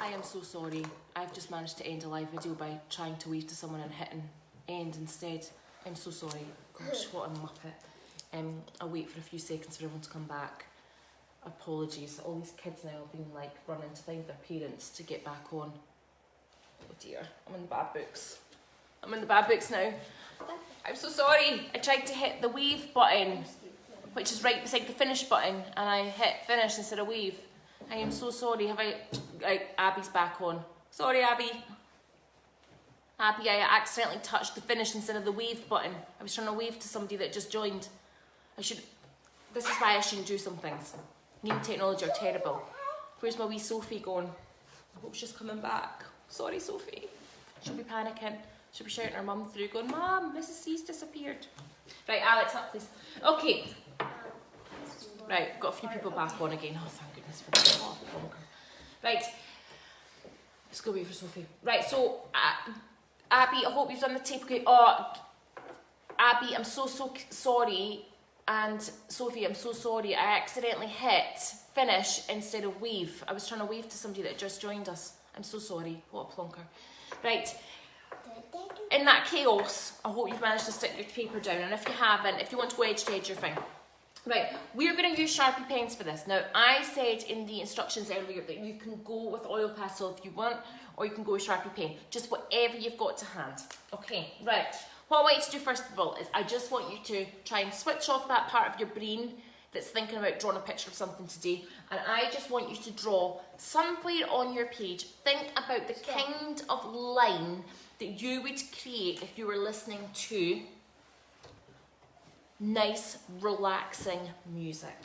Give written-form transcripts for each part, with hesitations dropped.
I am so sorry. I've just managed to end a live video by trying to wave to someone and hitting end instead. I'm so sorry. Gosh, what a muppet. I'll wait for a few seconds for everyone to come back. Apologies. All these kids now have been like running to find their parents to get back on. Oh dear, I'm in the bad books. I'm in the bad books now. I'm so sorry. I tried to hit the wave button, which is right beside the finish button, and I hit finish instead of wave. I am so sorry. Right, Abby's back on. Sorry, Abby. Abby, I accidentally touched the finish instead of the wave button. I was trying to wave to somebody that just joined. This is why I shouldn't do some things. New technology are terrible. Where's my wee Sophie gone? I hope she's coming back. Sorry, Sophie. She'll be panicking. She'll be shouting her mum through, going, Mum, Mrs. C's disappeared. Right, Alex, up please. Okay. Right, got a few people back on again. Oh, thank goodness for that. Oh, right. Let's go wait for Sophie. Right, so, Abby, I hope you've done the tape. Okay. Oh, Abby, I'm so sorry. And Sophie, I'm so sorry. I accidentally hit finish instead of wave. I was trying to wave to somebody that just joined us. I'm so sorry. What a plonker. Right. In that chaos, I hope you've managed to stick your paper down. And if you haven't, if you want to go edge to edge, you're fine. Right, we're going to use Sharpie pens for this. Now, I said in the instructions earlier that you can go with oil pastel if you want, or you can go with Sharpie pen. Just whatever you've got to hand. Okay, right. What I want you to do first of all is I just want you to try and switch off that part of your brain that's thinking about drawing a picture of something today. And I just want you to draw somewhere on your page. Think about the kind of line that you would create if you were listening to nice, relaxing music.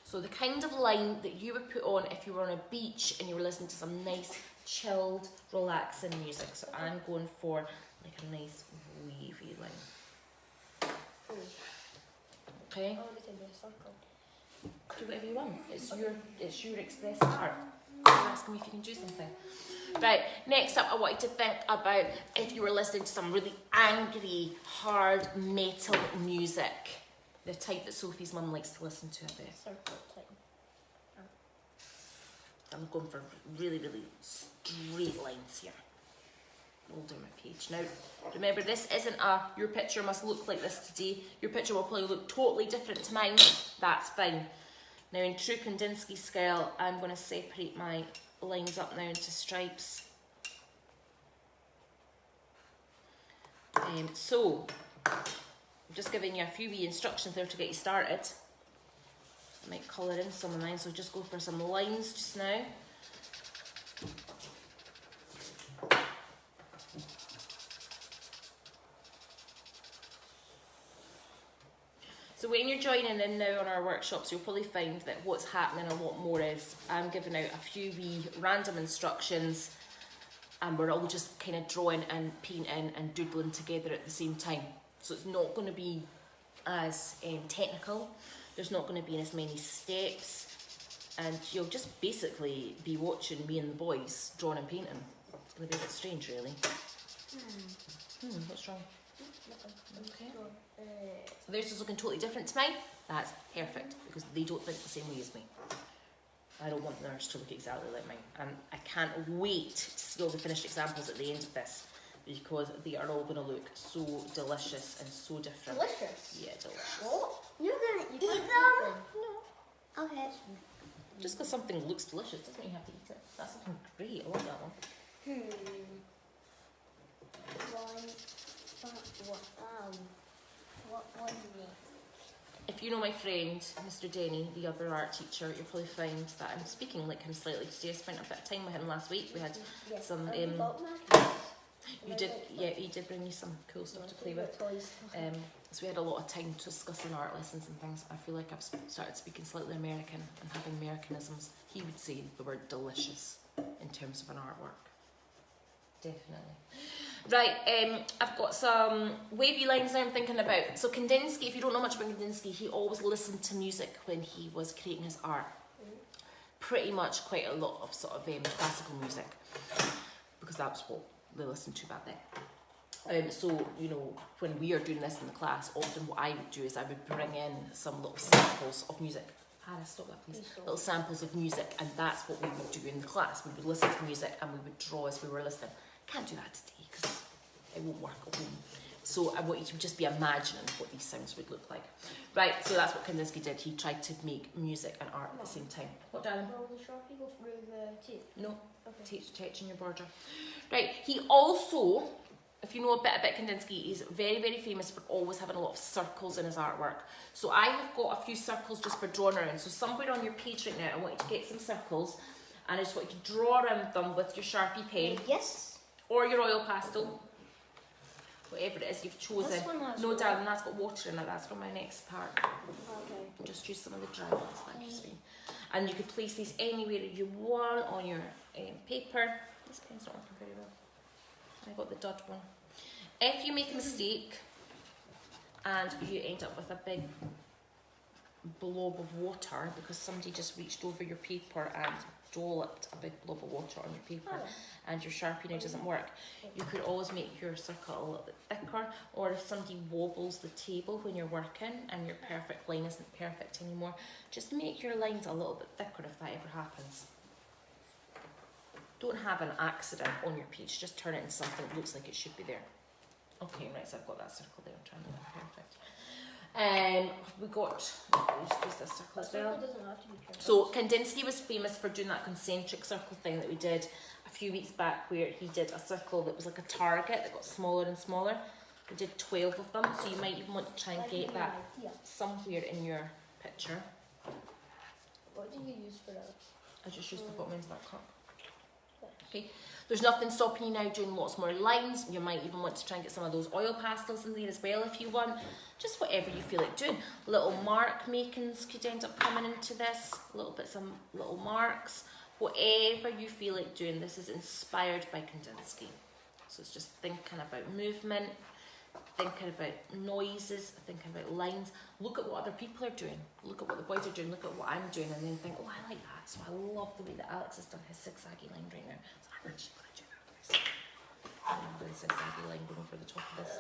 So the kind of line that you would put on if you were on a beach and you were listening to some nice, chilled, relaxing music. So I'm going for like a nice wavy line. Okay? Do whatever you want. It's your expressive art. You're asking me if you can do something. Right, next up I want you to think about if you were listening to some really angry, hard metal music. The type that Sophie's mum likes to listen to a bit. I'm going for really, really straight lines here. Roll down my page. Now, remember this isn't your picture must look like this today. Your picture will probably look totally different to mine. That's fine. Now in true Kandinsky style, I'm going to separate my lines up now into stripes. So, I'm just giving you a few wee instructions there to get you started. I might colour in some of mine, so just go for some lines just now. So when you're joining in now on our workshops, you'll probably find that what's happening a lot more is I'm giving out a few wee random instructions and we're all just kind of drawing and painting and doodling together at the same time. So it's not going to be as technical, there's not going to be as many steps, and you'll just basically be watching me and the boys drawing and painting. It's going to be a bit strange really. What's wrong? Okay. So theirs is looking totally different to mine. That's perfect because they don't think the same way as me. I don't want theirs to look exactly like mine. And I can't wait to see all the finished examples at the end of this because they are all going to look so delicious and so different. Delicious? Yeah, delicious. What? You're going to eat them? No. Okay. Just because something looks delicious doesn't mean you have to eat it. That's looking great. I love that one. What is it? If you know my friend, Mr. Denny, the other art teacher, you'll probably find that I'm speaking like him slightly today. I spent a bit of time with him last week. We had some... you did bring me some cool stuff to play with. So we had a lot of time discussing art lessons and things. I feel like I've started speaking slightly American and having Americanisms. He would say the word delicious in terms of an artwork. Definitely. Right, I've got some wavy lines now I'm thinking about. So Kandinsky, if you don't know much about Kandinsky, he always listened to music when he was creating his art. Pretty much quite a lot of sort of classical music, because that's what they listened to back then. So, you know, when we are doing this in the class, often what I would do is I would bring in some little samples of music. Hannah, stop that please. Please stop. Little samples of music, and that's what we would do in the class. We would listen to music and we would draw as we were listening. Can't do that today because it won't work at home. So I want you to just be imagining what these sounds would look like. Right, so that's what Kandinsky did. He tried to make music and art at the same time. What, darling? Will the Sharpie go through the tape? No, Okay. tape's touching your border. Right, he also, if you know a bit about Kandinsky, he's very, very famous for always having a lot of circles in his artwork. So I have got a few circles just for drawing around. So somewhere on your page right now, I want you to get some circles, and I just want you to draw around them with your Sharpie pen. Yes. Or your oil pastel. Whatever it is you've chosen. This one has No, water. darling, that's got water in it. That's for my next part. Okay. Just use some of the dry ones, thank you, sweetie. And you could place these anywhere you want on your paper. This pen's not working very well. I got the dud one. If you make a mistake and you end up with a big blob of water because somebody just reached over your paper and dolloped a big blob of water on your paper and your Sharpie now doesn't work, you could always make your circle a little bit thicker, or if somebody wobbles the table when you're working and your perfect line isn't perfect anymore, just make your lines a little bit thicker if that ever happens. Don't have an accident on your page, just turn it into something that looks like it should be there. Okay, right, so I've got that circle there, I'm trying to make it perfect. We got, let's use this circle as well. Doesn't have to be perfect. So Kandinsky was famous for doing that concentric circle thing that we did a few weeks back, where he did a circle that was like a target that got smaller and smaller. We did 12 of them, so you might even want to try and get that somewhere in your picture. What do you use for that? I just used the bottom end of that cup. Okay, there's nothing stopping you now doing lots more lines. You might even want to try and get some of those oil pastels in there as well if you want. Just whatever you feel like doing. Little mark makings could end up coming into this. A little bit, some little marks. Whatever you feel like doing. This is inspired by Kandinsky. So it's just thinking about movement, thinking about noises, thinking about lines. Look at what other people are doing. Look at what the boys are doing. Look at what I'm doing, and then think, oh, I like that. So I love the way that Alex has done his zigzaggy line right now. So I'm actually going to do that. I'm going to zigzaggy line going over the top of this.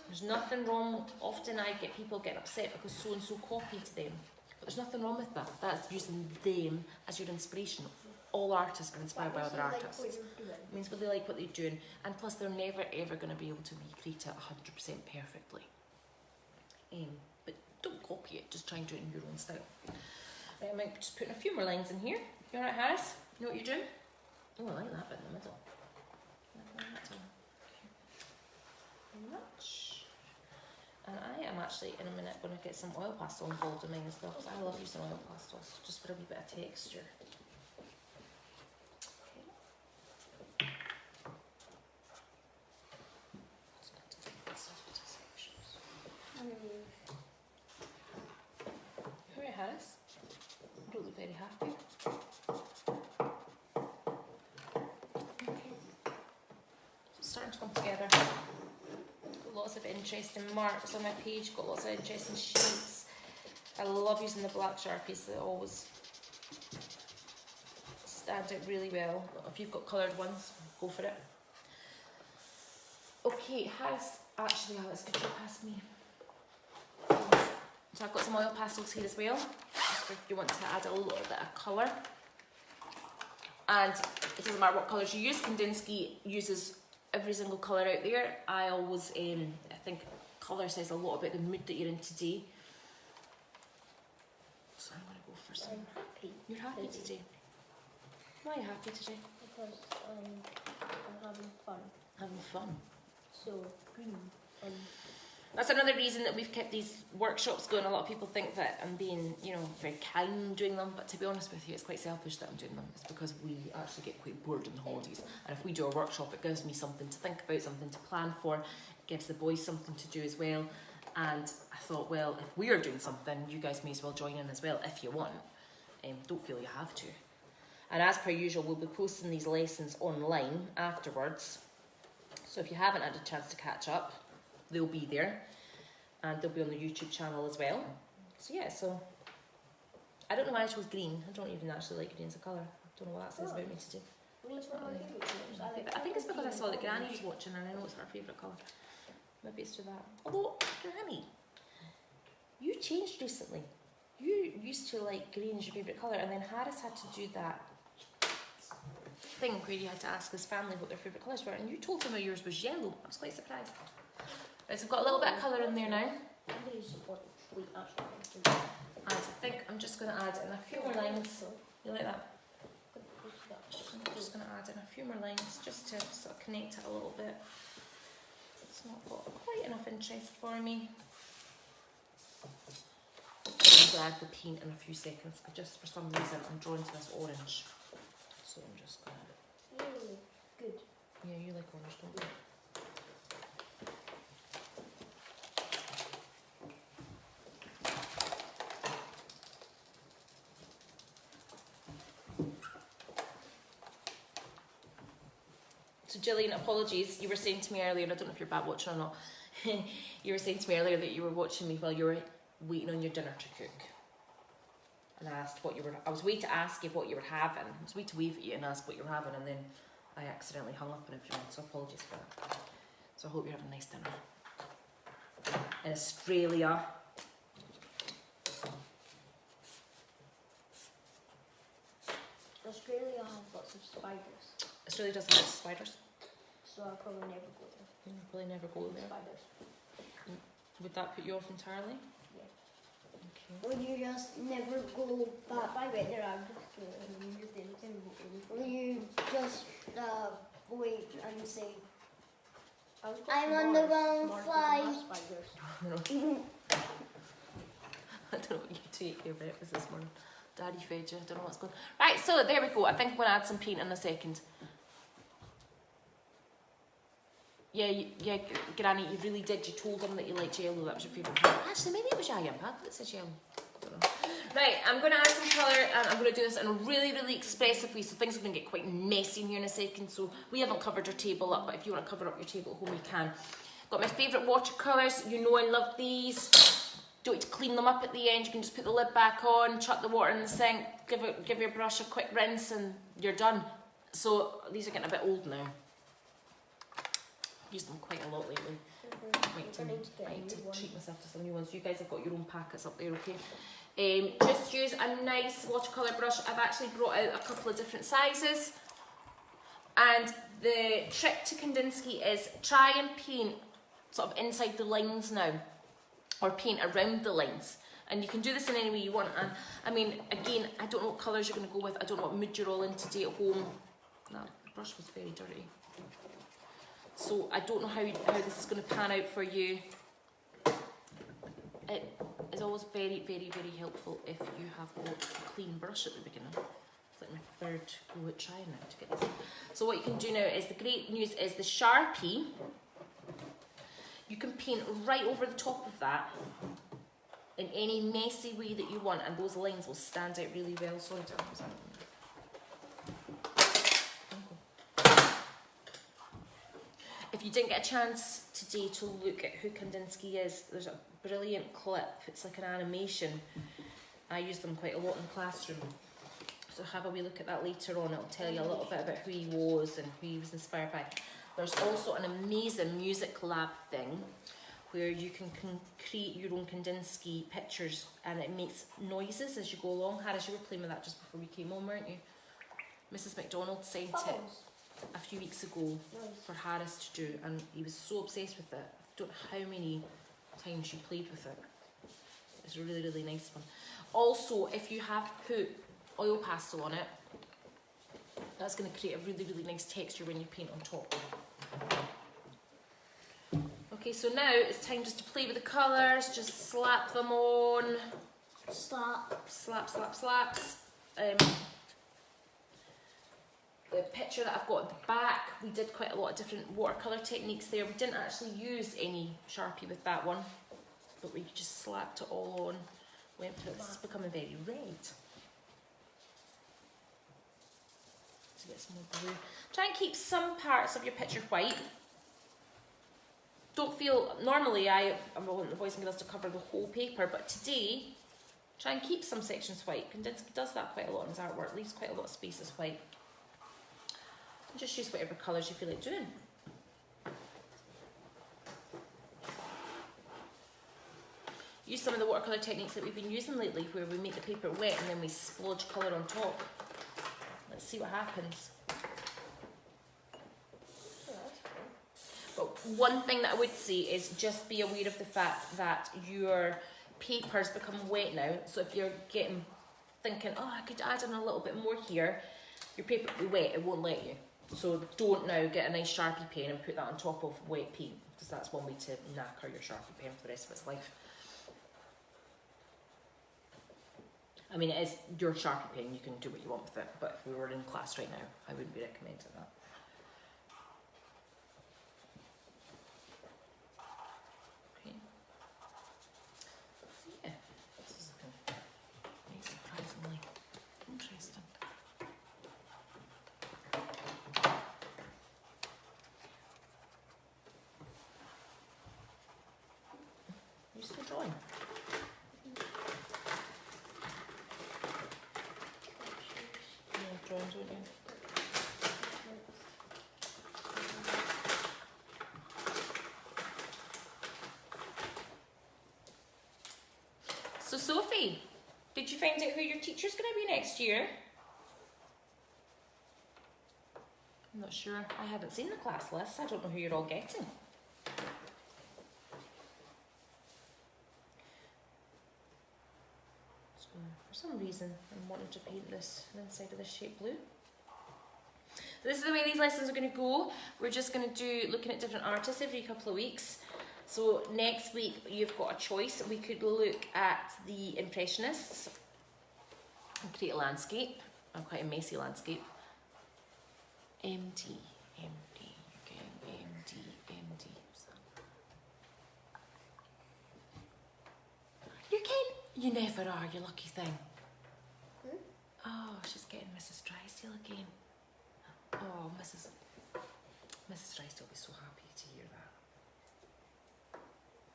There's nothing wrong. Often I get people getting upset because so and so copied them. But there's nothing wrong with that. That's using them as your inspiration. All artists are inspired by other artists. It means they like what they're doing, and plus they're never ever going to be able to recreate it 100% perfectly. But don't copy it, just try and do it in your own style. I might just put a few more lines in here. You alright, Harris? You know what you're doing? Oh, I like that bit in the middle. Very much. And I am actually in a minute going to get some oil pastel involved in mine as well, because I love using oil pastels just for a wee bit of texture. Alright, Harris. You don't look very happy. Okay. So it's starting to come together. Got lots of interesting marks on my page, got lots of interesting shapes. I love using the black Sharpies, they always stand out really well. If you've got coloured ones, go for it. Okay, Harris, actually, Alex, could you pass me? So I've got some oil pastels here as well, if you want to add a little bit of colour. And it doesn't matter what colours you use, Kandinsky uses every single colour out there. I always, I think colour says a lot about the mood that you're in today. So I'm going to go for some. I'm happy. You're happy today? Why are you happy today? Because I'm having fun. Having fun. So, green. That's another reason that we've kept these workshops going. A lot of people think that I'm being, very kind doing them, but to be honest with you, it's quite selfish that I'm doing them. It's because we actually get quite bored in the holidays. And if we do a workshop, it gives me something to think about, something to plan for. It gives the boys something to do as well. And I thought, well, if we are doing something, you guys may as well join in as well if you want. Don't feel you have to. And as per usual, we'll be posting these lessons online afterwards. So if you haven't had a chance to catch up, they'll be there, and they'll be on the YouTube channel as well. So yeah, so I don't know why I chose green. I don't even actually like green as a colour. I don't know what that says about me today. Green's one of my favourite colours. I think it's because I saw that Granny was watching and I know it's her favourite colour. Maybe it's to that. Although, Granny, you changed recently. you used to like green as your favourite colour, and then Harris had to do that thing where you had to ask his family what their favourite colours were, and you told him yours was yellow. I was quite surprised. Right, so I've got a little bit of colour in there now. I'm going to use some sweet actually. And I think I'm just going to add in a few more lines. You like that? I'm just going to add in a few more lines just to sort of connect it a little bit. It's not got quite enough interest for me. I'm going to add the paint in a few seconds. Just for some reason I'm drawn to this orange. So I'm just going to... Good. Yeah, you like orange, don't you? So Gillian, apologies, you were saying to me earlier, and I don't know if you're back watching or not, you were saying to me earlier that you were watching me while you were waiting on your dinner to cook. And I asked what you were, I was waiting to ask you what you were having. I was waiting to wave at you and ask what you were having, and then I accidentally hung up on everyone, so apologies for that. So I hope you're having a nice dinner. In Australia. Australia has lots of spiders. Australia doesn't have spiders. So I'll probably never go there. You'll probably never go there. Spiders. Would that put you off entirely? Yeah. Okay. Will you just never go back? If I went there, I'd just go and use anything. Will you just wait and say, I'm on the wrong flight? I don't know what you take your breakfast this morning. Daddy fed you, I don't know what's going on. Right, so there we go. I think I'm going to add some paint in a second. Yeah, Granny, you really did. You told him that you liked yellow. That was your favourite colour. Actually, maybe it was your pad that says yellow. I don't know. Right, I'm going to add some colour, and I'm going to do this in a really, really expressive way, so things are going to get quite messy in here in a second. So we haven't covered our table up, but if you want to cover up your table at home, you can. Got my favourite watercolours. You know I love these. Don't need to clean them up at the end. You can just put the lid back on, chuck the water in the sink, give your brush a quick rinse, and you're done. So these are getting a bit old now. Used them quite a lot lately. I need to treat myself to some new ones. You guys have got your own packets up there, okay? Just use a nice watercolour brush. I've actually brought out a couple of different sizes. And the trick to Kandinsky is try and paint sort of inside the lines now, or paint around the lines. And you can do this in any way you want. And I mean, again, I don't know what colours you're going to go with. I don't know what mood you're all in today at home. That brush was very dirty. So I don't know how this is going to pan out for you. It is always very, very, very helpful if you have got a clean brush at the beginning. It's like my third go at trying now to get this. So what you can do now is, the great news is the Sharpie, you can paint right over the top of that in any messy way that you want, and those lines will stand out really well. Sorry to have that. If you didn't get a chance today to look at who Kandinsky is, there's a brilliant clip. It's like an animation. I use them quite a lot in the classroom. So have a wee look at that later on. It'll tell you a little bit about who he was and who he was inspired by. There's also an amazing music lab thing where you can create your own Kandinsky pictures, and it makes noises as you go along. Harris, you were playing with that just before we came on, weren't you? Mrs. McDonald sent it a few weeks ago for Harris to do, and he was so obsessed with it. I don't know how many times you played with it. It's a really, really nice one. Also, if you have put oil pastel on it, that's going to create a really, really nice texture when you paint on top. Okay, so now it's time just to play with the colours. Just slap them on. Slap. Slap, slap, slaps. The picture that I've got at the back, we did quite a lot of different watercolour techniques there. We didn't actually use any Sharpie with that one, but we just slapped it all on. Went for it. This is becoming very red. To get some more blue. Try and keep some parts of your picture white. Don't feel, normally I want the boys and girls to cover the whole paper, but today, try and keep some sections white. Kandinsky does that quite a lot in his artwork, leaves quite a lot of spaces white. Just use whatever colours you feel like doing. use some of the watercolour techniques that we've been using lately, where we make the paper wet and then we splodge colour on top. Let's see what happens. But one thing that I would say is just be aware of the fact that your paper's become wet now. So if you're thinking, oh, I could add in a little bit more here, your paper will be wet, it won't let you. So don't now get a nice Sharpie pen and put that on top of wet paint, because that's one way to knacker your Sharpie pen for the rest of its life. I mean, it is your Sharpie pen, you can do what you want with it, but if we were in class right now, I wouldn't be recommending that. Okay. So yeah, this is looking very surprisingly interesting. You're still drawing? Drawing, don't you? So Sophie, did you find out who your teacher's going to be next year? I'm not sure. I haven't seen the class list. I don't know who you're all getting. For some reason, I'm wanting to paint this inside of this shape blue. So this is the way these lessons are going to go. We're just going to do looking at different artists every couple of weeks. So next week you've got a choice. We could look at the Impressionists and create a landscape, quite a messy landscape. MD, again, MD. You're getting, you never are, you lucky thing. Oh, she's getting Mrs. Drysdale again. Oh, Mrs. Drysdale will be so happy to hear that.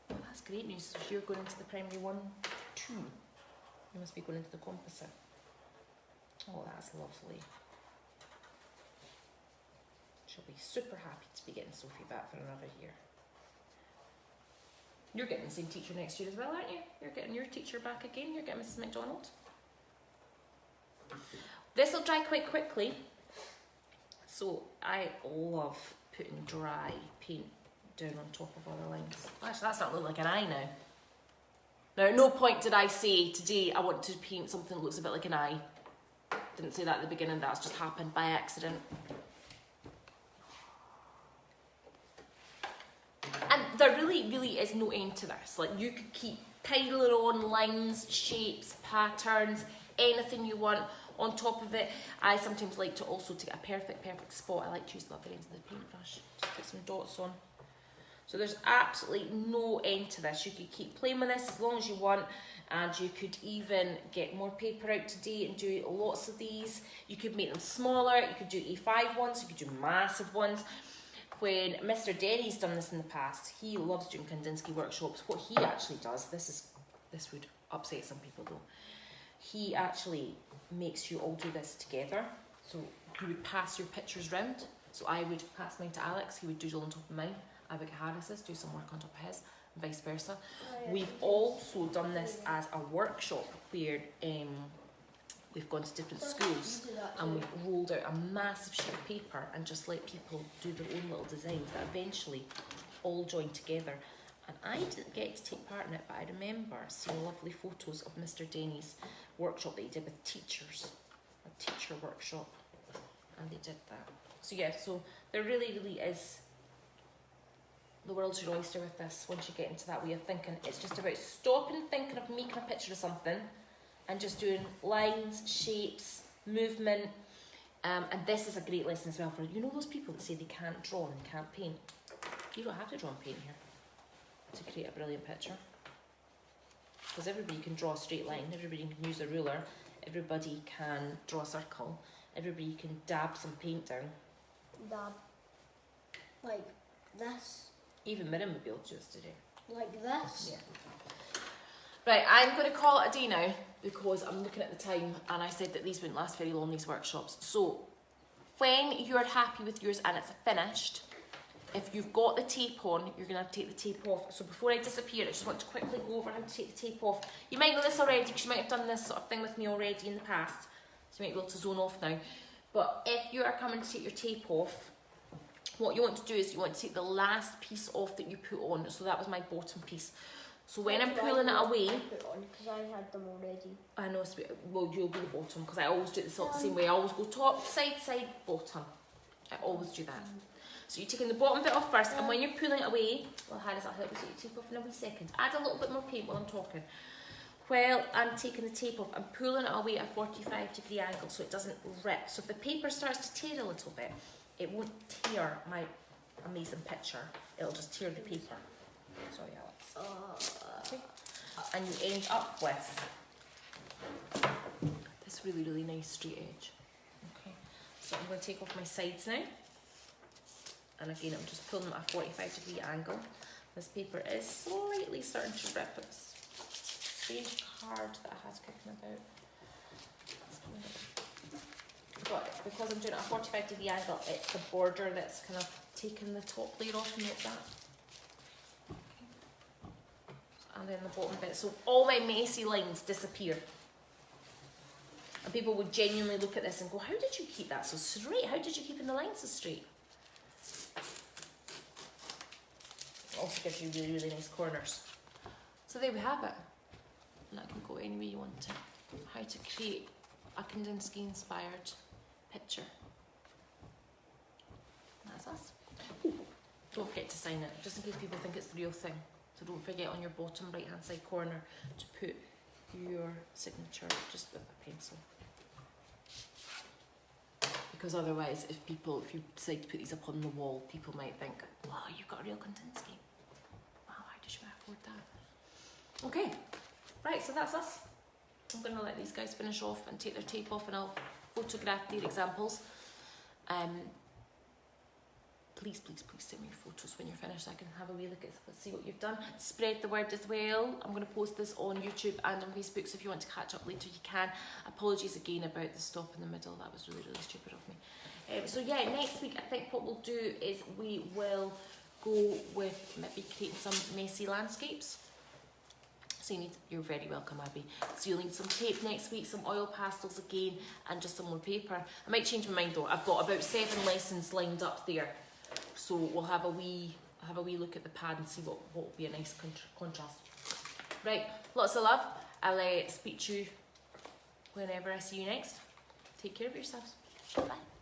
Well, that's great news. So you're going into the primary 1, 2. You must be going into the composite. Oh, that's lovely. She'll be super happy to be getting Sophie back for another year. You're getting the same teacher next year as well, aren't you? You're getting your teacher back again. You're getting Mrs. McDonald. This will dry quite quickly. So I love putting dry paint down on top of other lines. Actually, that's not looking like an eye now. Now, at no point did I say today I want to paint something that looks a bit like an eye. Didn't say that at the beginning. That's just happened by accident. And there really is no end to this. Like, you could keep piling on lines, shapes, patterns, anything you want on top of it. I sometimes like to also, to get a perfect spot, I like to use the other end of the paintbrush. Just get some dots on. So there's absolutely no end to this. You could keep playing with this as long as you want, and you could even get more paper out today and do lots of these. You could make them smaller, you could do A5 ones, you could do massive ones. When Mr. Denny's done this in the past, he loves doing Kandinsky workshops. What he actually does, this would upset some people though, he actually makes you all do this together. So you would pass your pictures round. So I would pass mine to Alex, he would doodle on top of mine. I would get Harris's, do some work on top of his, and vice versa. We've also done this as a workshop where we've gone to different schools and we've rolled out a massive sheet of paper and just let people do their own little designs that eventually all join together. And I didn't get to take part in it, but I remember seeing lovely photos of Mr. Denny's workshop that he did with teachers, a teacher workshop, and they did that. So yeah, so there really is the world's your oyster with this. Once you get into that way of thinking, it's just about stopping thinking of making a picture of something and just doing lines, shapes, movement. And this is a great lesson as well for, you know, those people that say they can't draw and can't paint. You don't have to draw and paint here to create a brilliant picture. Because everybody can draw a straight line, everybody can use a ruler, everybody can draw a circle, everybody can dab some paint down. Dab. Like this. Even Miriam would be able to do this today. Like this? Yeah. Right, I'm going to call it a day now because I'm looking at the time and I said that these wouldn't last very long, these workshops. So when you're happy with yours and it's finished, if you've got the tape on, you're going to have to take the tape off. So before I disappear, I just want to quickly go over how to take the tape off. You might know this already because you might have done this sort of thing with me already in the past. So you might be able to zone off now. But if you are coming to take your tape off, what you want to do is you want to take the last piece off that you put on. So that was my bottom piece. So when I'm pulling it away, because I had them already. I know, well, you'll be the bottom because I always do it the same way. I always go top, side, side, bottom. I always do that. So you're taking the bottom bit off first, and when you're pulling it away, well, Harris, I'll help you take your tape off in a wee second. Add a little bit more paint while I'm talking. While I'm taking the tape off, I'm pulling it away at a 45-degree angle so it doesn't rip. So if the paper starts to tear a little bit, it won't tear my amazing picture. It'll just tear the paper. Sorry, Alex. Okay. And you end up with this really, really nice straight edge. Okay. So I'm going to take off my sides now. And again, I'm just pulling at a 45-degree angle. This paper is slightly starting to rip. It's a strange card that it has kicking about. But because I'm doing it at a 45-degree angle, it's the border that's kind of taking the top layer off, and like that. And then the bottom bit. So all my messy lines disappear. And people would genuinely look at this and go, how did you keep that so straight? How did you keep the lines so straight? Also gives you really, really nice corners. So there we have it. And that can go any way you want to. How to create a Kandinsky inspired picture. And that's us. Ooh, don't forget to sign it, just in case people think it's the real thing. So don't forget on your bottom right hand side corner to put your signature just with a pencil. Because otherwise, if you decide to put these up on the wall, people might think, wow, you've got a real Kandinsky. Wow, how did you afford that? Okay, right, so that's us. I'm going to let these guys finish off and take their tape off, and I'll photograph their examples. Please, please, please send me your photos when you're finished so I can have a wee look at it, see what you've done. Spread the word as well. I'm going to post this on YouTube and on Facebook, so if you want to catch up later, you can. Apologies again about the stop in the middle. That was really, really stupid of me. So yeah, next week I think what we'll do is we will go with maybe creating some messy landscapes. So you're very welcome, Abby. So you'll need some tape next week, some oil pastels again, and just some more paper. I might change my mind though. I've got about 7 lessons lined up there. So we'll have a wee look at the pad and see what will be a nice contrast. Right, lots of love. I'll speak to you whenever I see you next. Take care of yourselves. Bye.